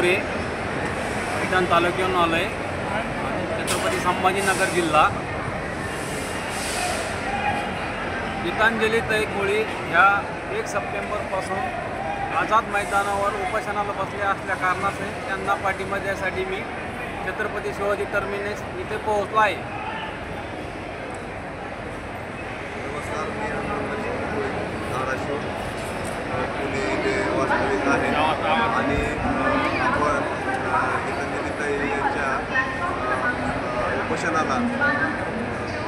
कोरे, पैठण तालुक्याहून आलो आहे आणि छत्रपती संभाजीनगर जिल्हा. गीतांजलीताई कोळी ह्या 1 सप्टेंबरपासून आझाद मैदानावर उपोषणाला बसल्या असल्या कारणाने त्यांना पाठिंबा द्यायसाठी मी छत्रपती शिवाजी टर्मिनस इथे पोहोचलो आहे. नमस्कार, मी धाराशिव पुणे इथे वास्तविक आहे आणि आपण गीतांजलीताई यांच्या उपोषणाला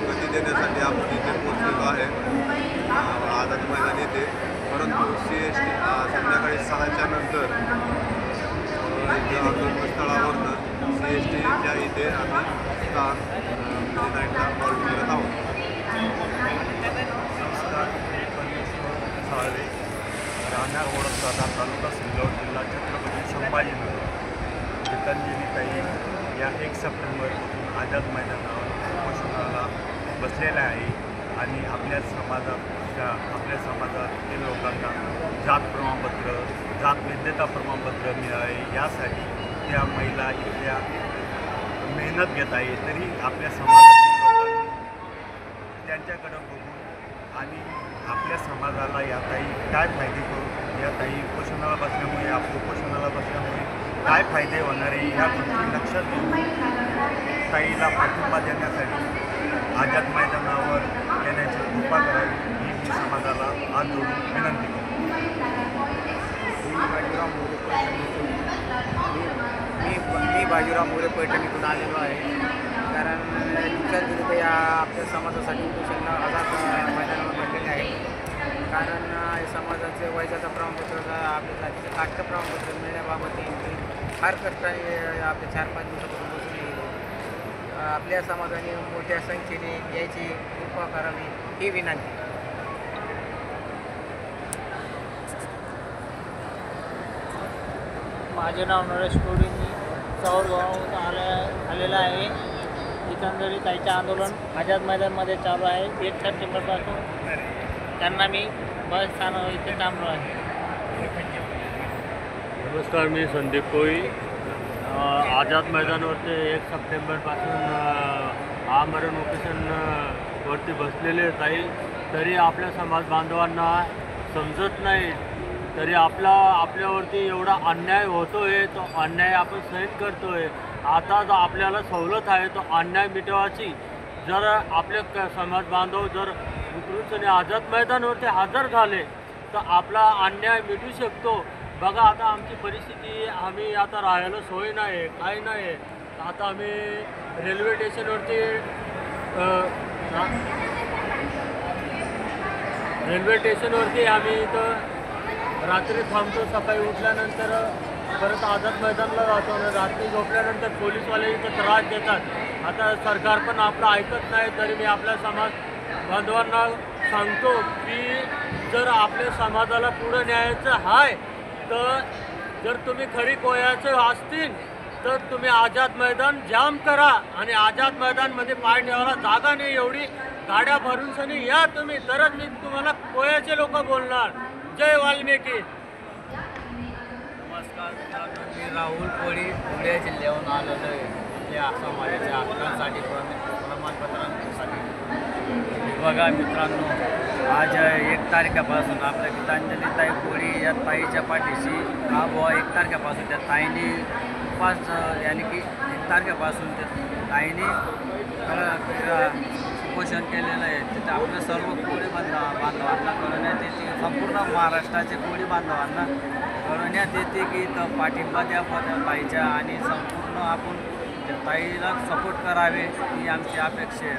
गती देण्यासाठी आपण इथे पोहोचलेलो आहे आझाद मैदान येथे. परंतु CST संध्याकाळी 6च्या नंतर आंदोलनस्थळावरनं CSTच्या इथे आम्ही स्थान नाईटला कॉल करत आहोत. नमस्कार, साळवे, राहणार वडोदरा तालुका सिल्लोड, जिल्हा छत्रपती संभाजीनगर. गीतांजलीताई या 1 सप्टेंबर आझाद मैदानावर उपोषणाला बसलेल्या आहे आणि आपल्या समाजातील लोकांना जात प्रमाणपत्र, जात वैधता प्रमाणपत्र मिळावे यासाठी त्या महिला इथल्या मेहनत घेत आहे. तरी आपल्या समाजातील लोकांनी त्यांच्याकडं बघून आणि आपल्या समाजाला या ताई काय फायदे करू, या ताई उपोषणाला बसल्यामुळे उपोषणाला बसल्यामुळे काय फायदे होणार आहे ह्या गोष्टी लक्षात घेऊन ताईला पाठिंबा देण्यासाठी आझाद मैदानावर येण्याची कृपा करावी ही मी समाजाला हात जोडून विनंती करतो. मी बाजीराव मोरे पैठणीतून आलेलो आहे. कारण गीतांजलीताई आपल्या समाजासाठी उपोषण आझाद मैदानावर बसलेले आहे. कारण समाजाचे वैधता प्रमाणपत्र, आपल्या जातीचे कास्ट प्रमाणपत्र मिळण्याबाबत फार कष्टाने आपल्या 4-5 दिवसापासून बसून आपल्या समाजाने मोठ्या संख्येने यायची कृपा करावी ही विनंती. माझे नाव नरेश कोळी, मी चौरगावाहून आलेला आहे. गीतांजलीताईचे आंदोलन आझाद मैदानमध्ये चालू आहे. 1 सप्टेंबरपासून त्यांना मी बस स्थानक इथे थांबलो आहे. नमस्कार, मी संदीप कोळी. आझाद मैदानावरती 1 सप्टेंबरपासून आमरण उपोषणवरती बसलेले ताई, तरी आपल्या समाज बांधवांना समजत नाही. तरी आपल्यावरती एवढा अन्याय होतो आहे, तो अन्याय आपण सहन करतो आहे. आता जो आपल्याला सवलत आहे तो अन्याय मिटवायची. जर आपले समाज बांधव जर उतरून आझाद मैदानावरती हजर झाले तर आपला अन्याय मिटू शकतो. बघा आता आमची परिस्थिती, आम्ही आता राहायला सोय नाही, काही नाही. आता आम्ही रेल्वे स्टेशनवरती आम्ही इथं रात्री थांबतो. सकाळी उठल्यानंतर परत आझाद मैदानला जातो आणि रात्री झोपल्यानंतर पोलीसवाले इथं त्रास देतात. आता सरकार पण आपलं ऐकत नाही. तरी मी आपल्या समाज बांधवांना सांगतो की जर आपल्या समाजाला पुढं न्यायचं आहे तर जर तुम्ही खरी कोयाचे असतील तर तुम्ही आझाद मैदान जाम करा आणि आझाद मैदानमध्ये पाय ठेवायला जागा नाही, एवढी गाड्या भरून सनी या तुम्ही, तरच मी तुम्हाला कोयाचे लोक बोलणार. जय वाल्मिकी. नमस्कार मित्रांनो, मी राहुल कोळी, पुणे जिल्ह्याहून आलेलो आहे या समाजाच्या हक्कांसाठी, प्रमाणपत्रांसाठी. बघा मित्रांनो, आज 1 तारखेपासून आपल्या गीतांजलीताई कोळी या ताईच्या पाठीशी 1 तारखेपासून त्या ताईने यानी की 1 तारखेपासून त्या ताईने उपोषण केलेलं आहे. तिथे आपल्या सर्व कोळी बांधवांना कळवण्यात येते, संपूर्ण महाराष्ट्राचे कोळी बांधवांना कळवण्यात येते की इथं पाठिंबा द्या ताईच्या आणि संपूर्ण आपण त्या ताईला सपोर्ट करावे ही आमची अपेक्षा आहे.